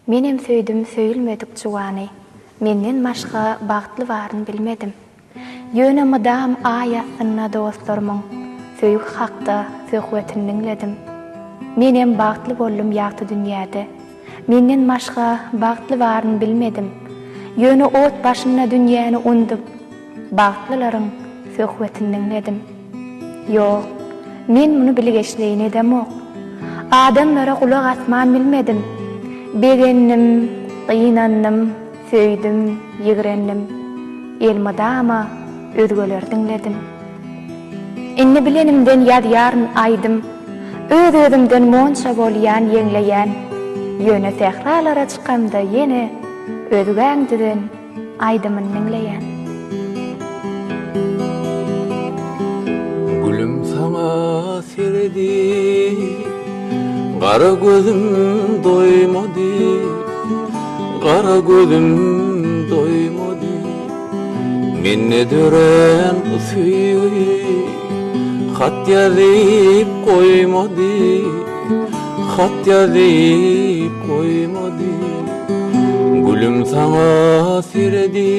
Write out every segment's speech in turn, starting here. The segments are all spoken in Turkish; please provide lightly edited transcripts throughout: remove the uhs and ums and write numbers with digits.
Menem söýdüm söýülmedik jugany. Menden başga bagtly baryn bilmedim. Ýöne mydam aýatsyna dostlarymyň söýük hakda söhbetini dinledim. Menem bagtly boldum ýagty dünýäde. Menden başga bagtly baryn bilmedim. Ýöne ot başyna dünýäni undup bagtlylaryň söhbetini dinledim. Ýok, men muny bilgeçleýin edemok. Adamlara kulak atman bilmedim. Begennim, gynannym, söýdüm, ýigrendim. Elmadama özgeler dinledim. Inni bilenimden ýar-ýaryn aýdym. Öz-özümden monça bolýan ýeňleýän. Ýöne sehralara çykamda ýene özgäňden aýdymyny dinleýän. Gülüm sana seredi, Gara gözüm doymadı, Gara gözüm doymadı. Menne dören süýüri, Hat ýazyp koýmady, Hat ýazyp koýmady. Gülüm sana seredi,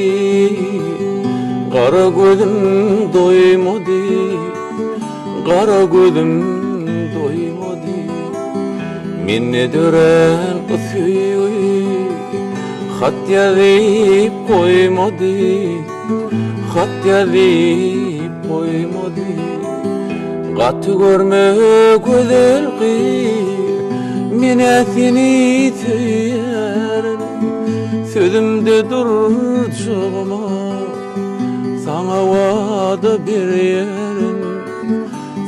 Gara gözüm doymadı, Gara gözüm doymadı. Menne dören süýüri, Hat ýazyp koýmady, Hat ýazyp koýmady. Gaty görme gözel gyr, mene seni söýerim. Sözümde durjagma, sana wada berýärim,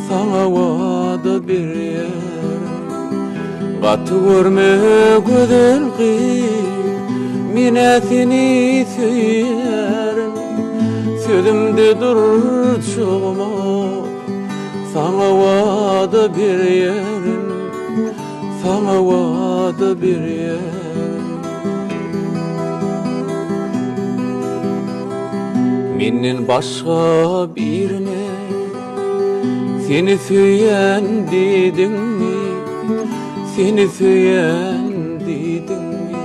sana wada berýärim. Gaty görme gözel gyr, mene seni söýerim. Sözümde durjagma, sana wada berýärim, sana wada berýärim. Menden başga birine seni söýen didiňmi, seni söýen didiňmi.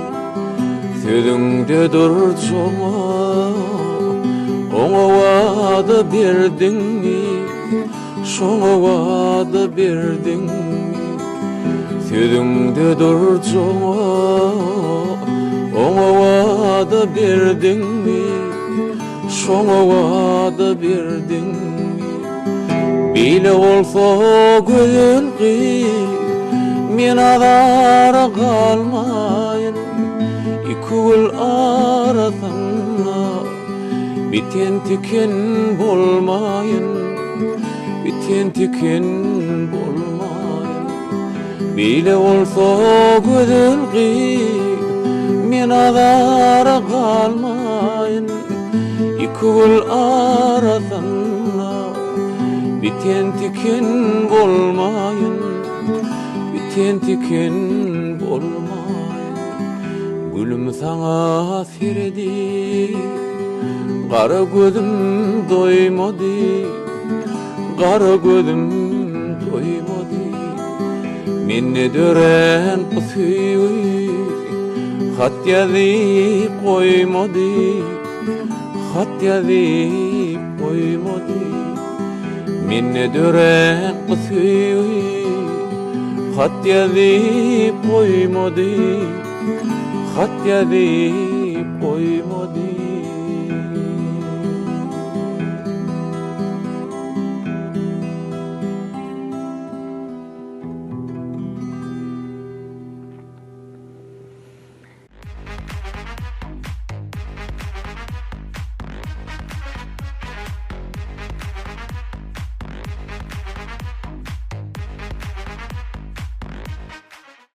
Sözüňde durjagma, oňa wada berdiňmi, şoňa wada berdiňmi. Sözüňde durjagma, oňa wada berdiňmi, şoňa wada berdiňmi. Bile bolsa gözel gyr, men adara galmaýyn. Iki gül arasynda biten tiken bolmaýyn, biten tiken bolmaýyn. Bile bolsa gözel gyr, men adara galmaýyn. İki gül arasynda biten tiken bolmaýyn, biten tiken bolmaýyn. Gülüm sana seredi, Gara gözüm doymady, Gara gözüm doymady. Menne dören süýüri, Hat ýazyp koýmady, Hat ýazyp koýmady. Menne dören süýüri, Hat ýazyp koýmady, Hat ýazyp koýmady.